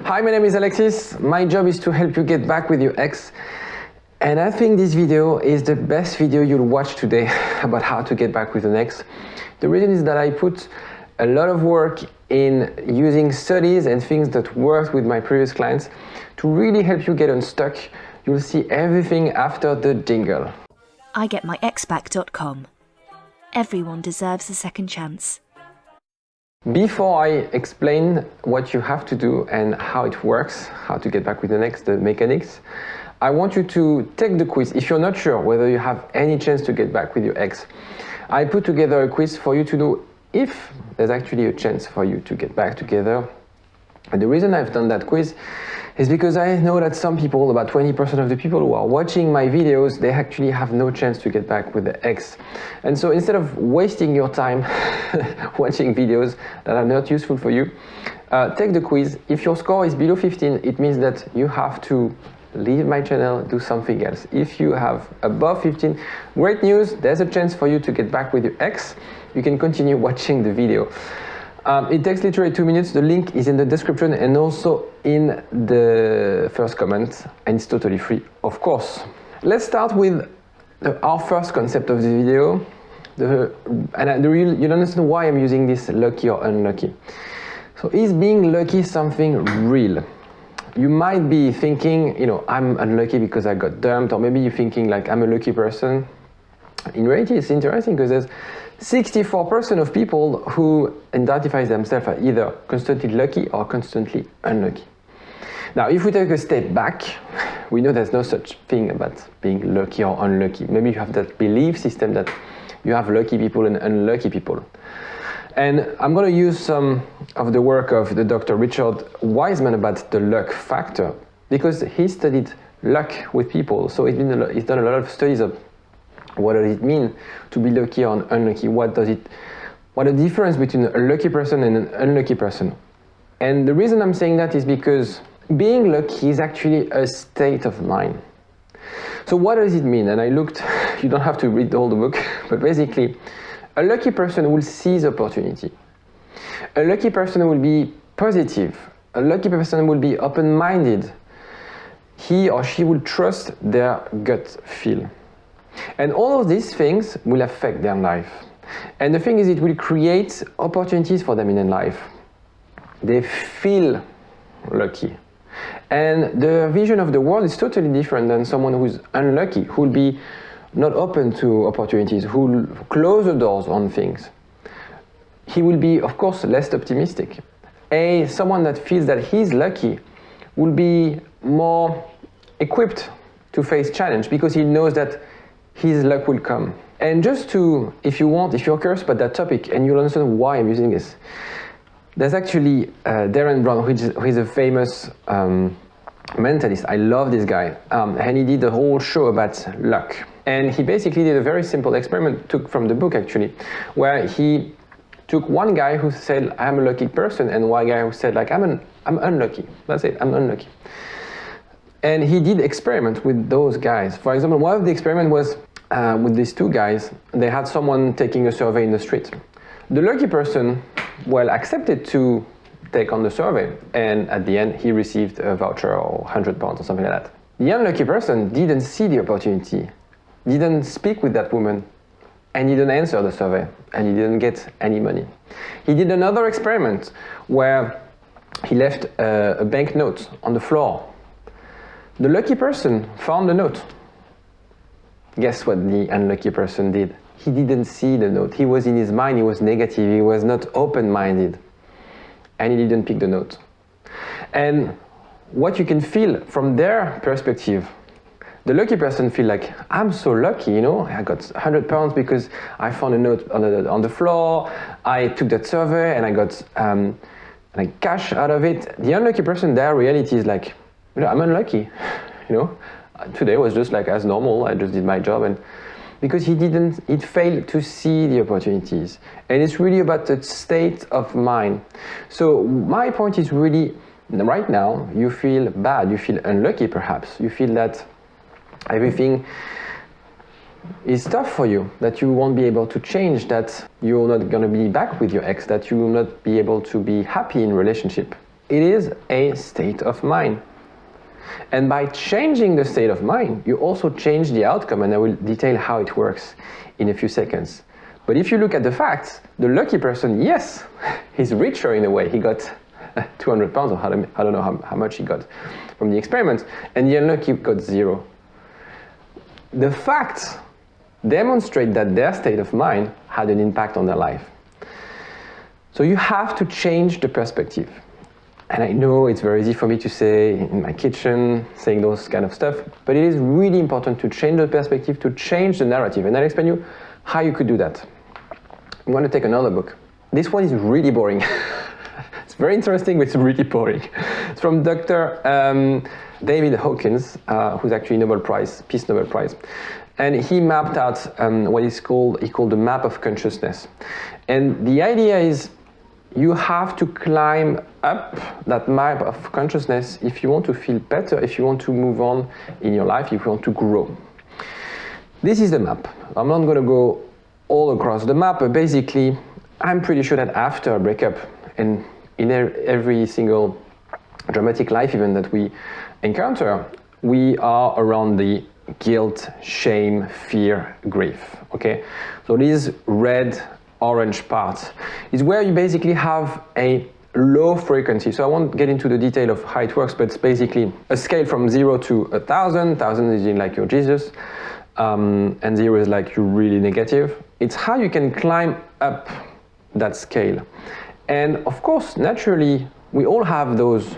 Hi, my name is Alexis. My job is to help you get back with your ex. And I think this video is the best video you'll watch today about how to get back with an ex. The reason is that I put a lot of work in using studies and things that worked with my previous clients to really help you get unstuck. You'll see everything after the jingle. IGetMyExBack.com. Everyone deserves a second chance. Before I explain what you have to do and how it works, how to get back with an ex, the mechanics, I want you to take the quiz if you're not sure whether you have any chance to get back with your ex. I put together a quiz for you to know if there's actually a chance for you to get back together. And the reason I've done that quiz is because I know that some people, about 20% of the people who are watching my videos, they actually have no chance to get back with the ex. And so instead of wasting your time watching videos that are not useful for you, take the quiz. If your score is below 15, it means that you have to leave my channel, do something else. If you have above 15, great news, there's a chance for you to get back with your ex. You can continue watching the video. It takes literally 2 minutes. The link is in the description and also in the first comment, and it's totally free, of course. Let's start with our first concept of the video. You'll understand why I'm using this lucky or unlucky. So is being lucky something real? You might be thinking, I'm unlucky because I got dumped, or maybe you're thinking like I'm a lucky person. In reality, it's interesting because there's 64% of people who identify themselves as either constantly lucky or constantly unlucky. Now, if we take a step back, we know there's no such thing about being lucky or unlucky. Maybe you have that belief system that you have lucky people and unlucky people. And I'm going to use some of the work of the Dr. Richard Wiseman about the luck factor, because he studied luck with people. So he's done a lot of studies of what does it mean to be lucky or unlucky? What the difference between a lucky person and an unlucky person? And the reason I'm saying that is because being lucky is actually a state of mind. So what does it mean? And I looked, you don't have to read all the book, but basically, a lucky person will seize opportunity. A lucky person will be positive. A lucky person will be open-minded. He or she will trust their gut feel. And all of these things will affect their life. And the thing is, it will create opportunities for them in their life. They feel lucky. And the vision of the world is totally different than someone who's unlucky, who will be not open to opportunities, who will close the doors on things. He will be, of course, less optimistic. Someone that feels that he's lucky will be more equipped to face challenge because he knows that his luck will come. And just to, if you're curious about that topic and you'll understand why I'm using this, there's actually Derren who is a famous mentalist. I love this guy. And he did a whole show about luck. And he basically did a very simple experiment, took from the book actually, where he took one guy who said, I'm a lucky person, and one guy who said, like, I'm unlucky. That's it, I'm unlucky. And he did experiment with those guys. For example, one of the experiment was with these two guys. They had someone taking a survey in the street. The lucky person, accepted to take on the survey, and at the end, he received a voucher or £100 or something like that. The unlucky person didn't see the opportunity, didn't speak with that woman, and he didn't answer the survey, and he didn't get any money. He did another experiment where he left a banknote on the floor. The lucky person found the note. Guess what the unlucky person did? He didn't see the note. He was in his mind, he was negative, he was not open-minded, and he didn't pick the note. And what you can feel from their perspective, the lucky person feel like, I'm so lucky, I got £100 because I found a note on the floor, I took that survey and I got cash out of it. The unlucky person, their reality is like, I'm unlucky, Today was just like as normal, I just did my job, and because he failed to see the opportunities. And it's really about the state of mind. So my point is really, right now, you feel bad, you feel unlucky perhaps, you feel that everything is tough for you, that you won't be able to change, that you're not going to be back with your ex, that you will not be able to be happy in relationship. It is a state of mind. And by changing the state of mind, you also change the outcome, and I will detail how it works in a few seconds. But if you look at the facts, the lucky person, yes, he's richer in a way. He got 200 pounds, or I don't know how much he got from the experiment, and the unlucky got 0. The facts demonstrate that their state of mind had an impact on their life. So you have to change the perspective. And I know it's very easy for me to say in my kitchen, saying those kind of stuff, but it is really important to change the perspective, to change the narrative. And I'll explain you how you could do that. I'm going to take another book. This one is really boring. It's very interesting, but it's really boring. It's from Dr. David Hawkins, who's actually Peace Nobel Prize. And he mapped out what he called the map of consciousness. And the idea is you have to climb up that map of consciousness if you want to feel better, if you want to move on in your life, if you want to grow. This is the map. I'm not going to go all across the map, but basically, I'm pretty sure that after a breakup, and in every single dramatic life event that we encounter, we are around the guilt, shame, fear, grief. Okay? So this red, orange part is where you basically have a low frequency. So I won't get into the detail of how it works, but it's basically a scale from 0 to 1,000. 1,000 is in like your Jesus, and 0 is like you're really negative. It's how you can climb up that scale. And of course, naturally, we all have those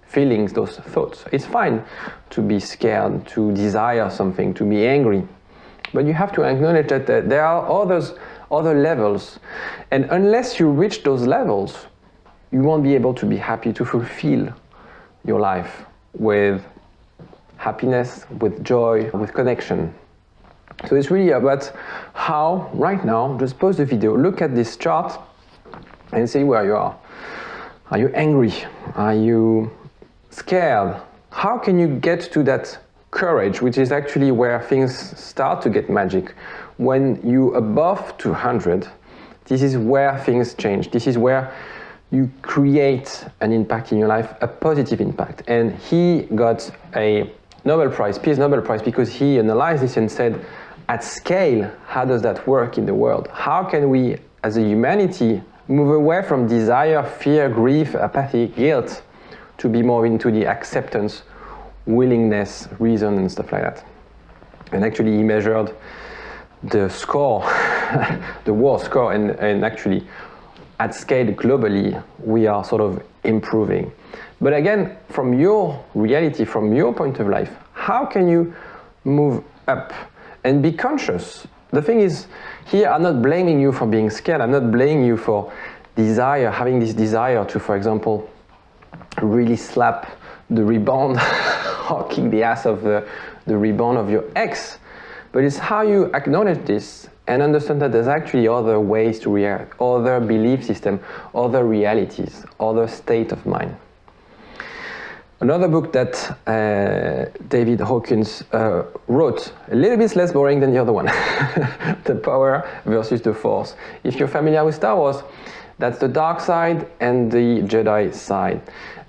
feelings, those thoughts. It's fine to be scared, to desire something, to be angry. But you have to acknowledge that there are other levels. And unless you reach those levels, you won't be able to be happy, to fulfill your life with happiness, with joy, with connection. So it's really about how, right now, just pause the video, look at this chart and see where you are. Are you angry? Are you scared? How can you get to that courage, which is actually where things start to get magic? When you above 200, this is where things change. This is where you create an impact in your life, a positive impact. And he got a Nobel Prize, Peace Nobel Prize, because he analyzed this and said, at scale, how does that work in the world? How can we, as a humanity, move away from desire, fear, grief, apathy, guilt, to be more into the acceptance, willingness, reason, and stuff like that? And actually, he measured the score, the war score, and actually, at scale globally, we are sort of improving. But again, from your reality, from your point of life, how can you move up and be conscious? The thing is, here I'm not blaming you for being scared. I'm not blaming you for desire, having this desire to, for example, really slap the rebound or kick the ass of the rebound of your ex. But it's how you acknowledge this and understand that there's actually other ways to react, other belief system, other realities, other state of mind. Another book that David Hawkins wrote, a little bit less boring than the other one, The Power versus the Force. If you're familiar with Star Wars, that's the dark side and the Jedi side.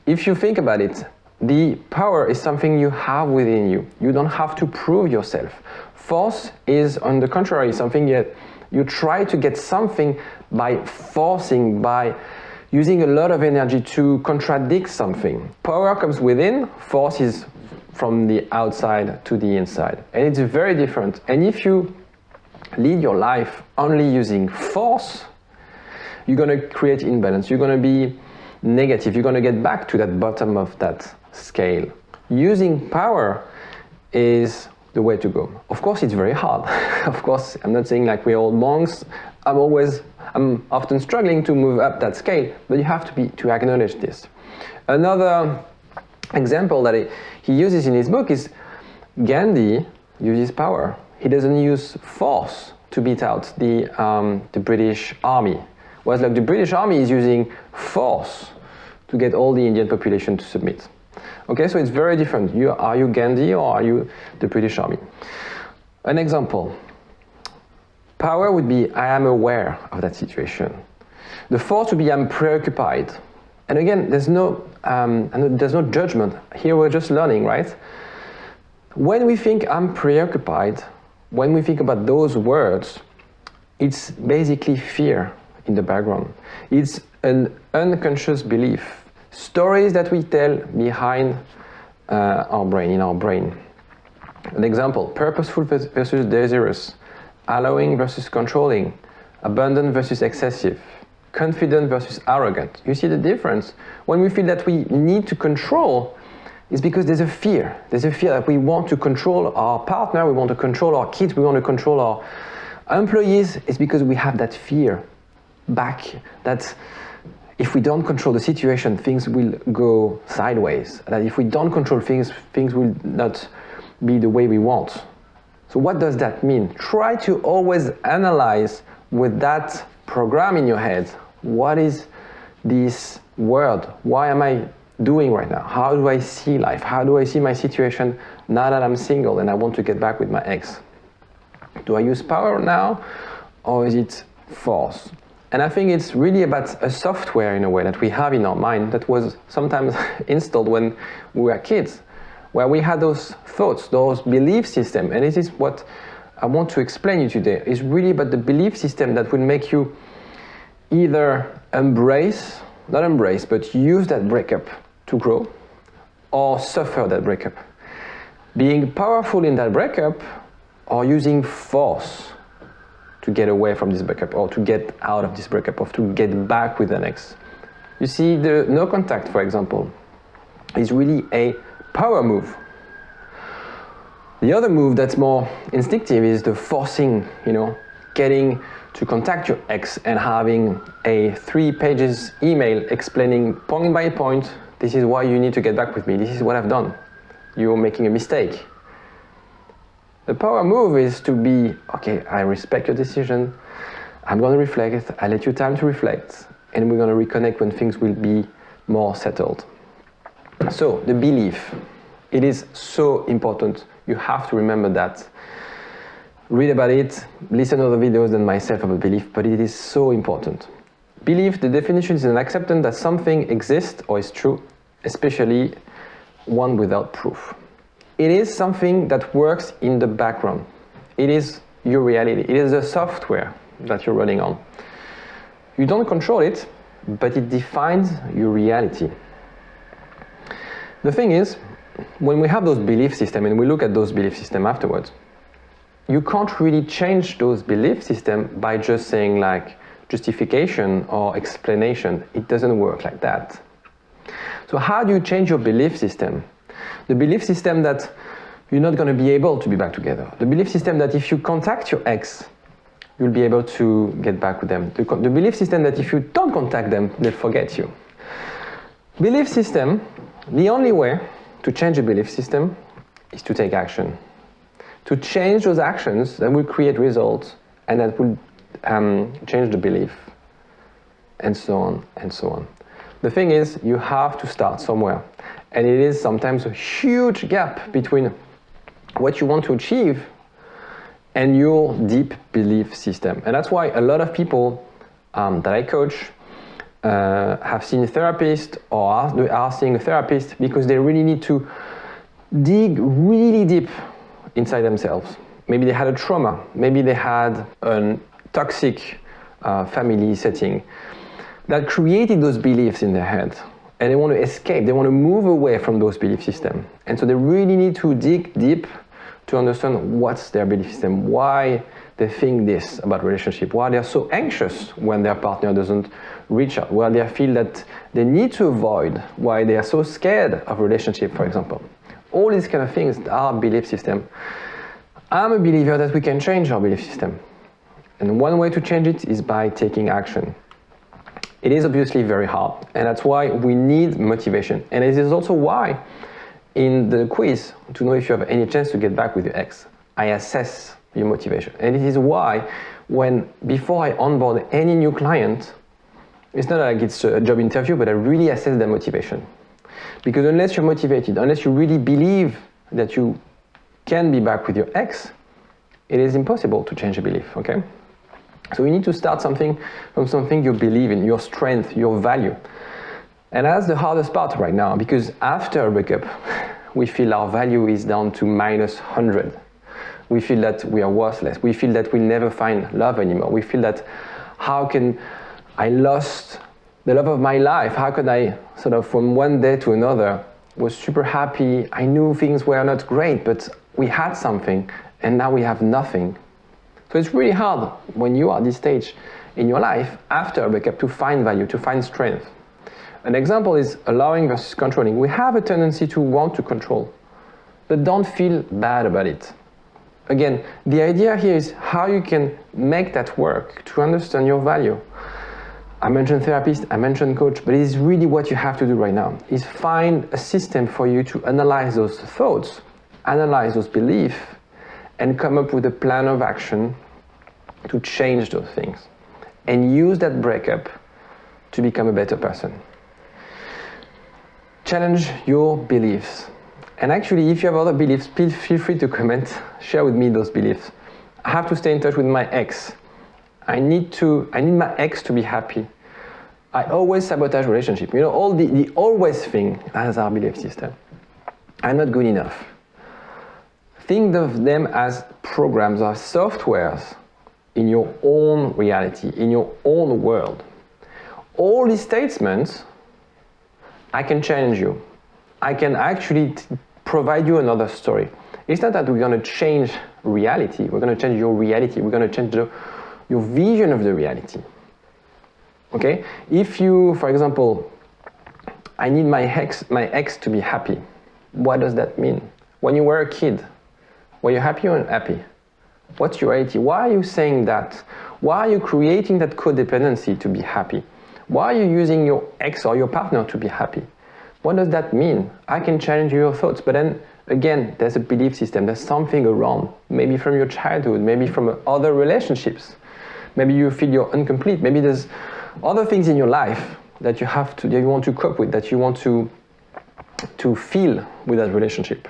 If you think about it, the power is something you have within you. You don't have to prove yourself. Force is, on the contrary, something that you try to get something by forcing, by using a lot of energy to contradict something. Power comes within, force is from the outside to the inside. And it's very different. And if you lead your life only using force, you're going to create imbalance. You're going to be negative. You're going to get back to that bottom of that scale. Using power is the way to go. Of course, it's very hard. Of course, I'm not saying like we're all monks. I'm often struggling to move up that scale, but you have to acknowledge this. Another example that he uses in his book is Gandhi uses power. He doesn't use force to beat out the British army. Whereas like the British army is using force to get all the Indian population to submit. Okay, so it's very different. Are you Gandhi or are you the British army? An example. Power would be, I am aware of that situation. The force would be, I'm preoccupied. And again, there's no judgment. Here we're just learning, right? When we think I'm preoccupied, when we think about those words, it's basically fear in the background. It's an unconscious belief. Stories that we tell behind our brain, in our brain. An example, purposeful versus desirous, allowing versus controlling, abundant versus excessive, confident versus arrogant. You see the difference? When we feel that we need to control, it's because there's a fear. There's a fear that we want to control our partner, we want to control our kids, we want to control our employees. It's because we have that fear back that if we don't control the situation, things will go sideways. That if we don't control things, things will not be the way we want. So what does that mean? Try to always analyze with that program in your head. What is this word? Why am I doing right now? How do I see life? How do I see my situation now that I'm single and I want to get back with my ex? Do I use power now or is it force? And I think it's really about a software in a way that we have in our mind that was sometimes installed when we were kids, where we had those thoughts, those belief systems. And this is what I want to explain you today. It's really about the belief system that will make you either not embrace, but use that breakup to grow, or suffer that breakup. Being powerful in that breakup, or using force to get away from this breakup, or to get out of this breakup, or to get back with an ex. You see, the no contact, for example, is really a power move. The other move that's more instinctive is the forcing, getting to contact your ex and having a 3 pages email explaining point by point, this is why you need to get back with me, this is what I've done, you're making a mistake. The power move is to be, okay, I respect your decision, I'm going to reflect, I let you time to reflect, and we're going to reconnect when things will be more settled. So, the belief, it is so important. You have to remember that. Read about it, listen to other videos than myself about belief, but it is so important. Belief, the definition is an acceptance that something exists or is true, especially one without proof. It is something that works in the background. It is your reality. It is a software that you're running on. You don't control it, but it defines your reality. The thing is, when we have those belief systems and we look at those belief systems afterwards, you can't really change those belief systems by just saying like justification or explanation. It doesn't work like that. So how do you change your belief system? The belief system that you're not going to be able to be back together. The belief system that if you contact your ex, you'll be able to get back with them. The belief system that if you don't contact them, they'll forget you. Belief system, the only way to change a belief system is to take action. To change those actions that will create results and that will change the belief, and so on and so on. The thing is, you have to start somewhere. And it is sometimes a huge gap between what you want to achieve and your deep belief system. And that's why a lot of people that I coach have seen a therapist or are seeing a therapist because they really need to dig really deep inside themselves. Maybe they had a trauma, maybe they had a toxic family setting that created those beliefs in their head. And they want to escape, they want to move away from those belief systems. And so they really need to dig deep to understand what's their belief system, why they think this about relationship, why they're so anxious when their partner doesn't reach out, why they feel that they need to avoid, why they are so scared of relationship, for example. All these kind of things are belief system. I'm a believer that we can change our belief system. And one way to change it is by taking action. It is obviously very hard, and that's why we need motivation. And it is also why in the quiz, to know if you have any chance to get back with your ex, I assess your motivation. And it is why before I onboard any new client, it's not like it's a job interview, but I really assess their motivation. Because unless you're motivated, unless you really believe that you can be back with your ex, it is impossible to change a belief, okay? So you need to start from something you believe in, your strength, your value. And that's the hardest part right now, because after a breakup, we feel our value is down to -100. We feel that we are worthless. We feel that we'll never find love anymore. We feel that, how can I lost the love of my life? How could I sort of from one day to another was super happy. I knew things were not great, but we had something, and now we have nothing. So it's really hard when you are at this stage in your life after a breakup to find value, to find strength. An example is allowing versus controlling. We have a tendency to want to control, but don't feel bad about it. Again, the idea here is how you can make that work to understand your value. I mentioned therapist, I mentioned coach, but it's really what you have to do right now, is find a system for you to analyze those thoughts, analyze those beliefs, and come up with a plan of action to change those things. And use that breakup to become a better person. Challenge your beliefs. And actually, if you have other beliefs, please feel free to comment, share with me those beliefs. I have to stay in touch with my ex. I need my ex to be happy. I always sabotage relationship. You know, all the always thing as our belief system. I'm not good enough. Think of them as programs or softwares in your own reality, in your own world. All these statements, I can challenge you. I can actually provide you another story. It's not that we're going to change reality. We're going to change your reality. We're going to change your vision of the reality. Okay? If you, for example, I need my ex to be happy. What does that mean? When you were a kid, were you happy or unhappy? What's your reality? Why are you saying that? Why are you creating that codependency to be happy? Why are you using your ex or your partner to be happy? What does that mean? I can challenge your thoughts, but then again, there's a belief system, there's something around, maybe from your childhood, maybe from other relationships. Maybe you feel you're incomplete, maybe there's other things in your life that that you want to cope with, that you want to feel with that relationship.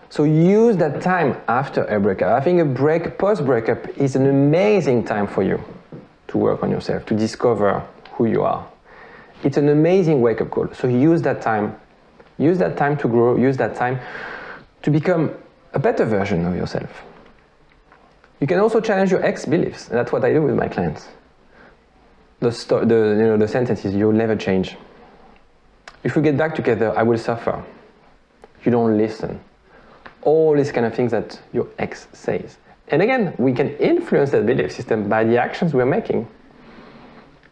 So use that time after a breakup. I think post-breakup is an amazing time for you to work on yourself, to discover who you are. It's an amazing wake-up call. So use that time. Use that time to grow. Use that time to become a better version of yourself. You can also challenge your ex-beliefs. That's what I do with my clients. The sentence is, you'll never change. If we get back together, I will suffer. You don't listen. All these kind of things that your ex says. And again, we can influence that belief system by the actions we're making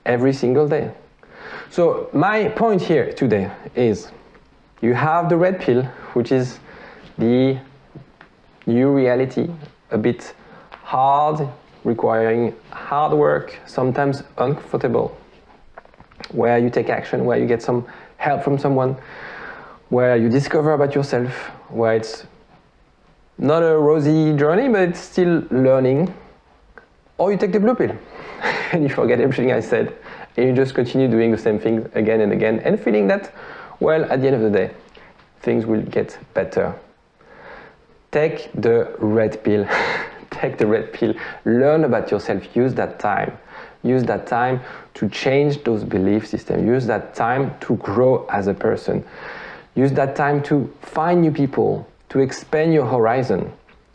every single day. So my point here today is, you have the red pill, which is the new reality, a bit hard, requiring hard work, sometimes uncomfortable, where you take action, where you get some help from someone, where you discover about yourself, where it's not a rosy journey, but it's still learning. Or you take the blue pill and you forget everything I said, and you just continue doing the same thing again and again, and feeling that, well, at the end of the day, things will get better. Take the red pill. Take the red pill. Learn about yourself. Use that time. Use that time to change those belief systems. Use that time to grow as a person. Use that time to find new people, to expand your horizon,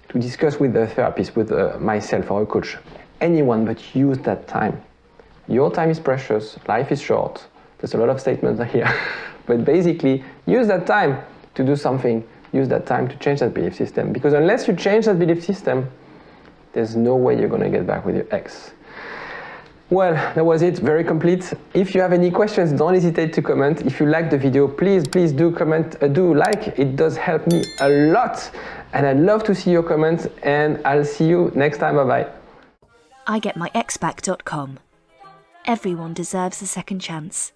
to discuss with a therapist, with myself or a coach, anyone, but use that time. Your time is precious, life is short. There's a lot of statements here, but basically use that time to do something. Use that time to change that belief system, because unless you change that belief system, there's no way you're going to get back with your ex. Well, that was it, very complete. If you have any questions, don't hesitate to comment. If you like the video, please do comment, do like. It does help me a lot. And I'd love to see your comments, and I'll see you next time. Bye-bye. igetmyexback.com. Everyone deserves a second chance.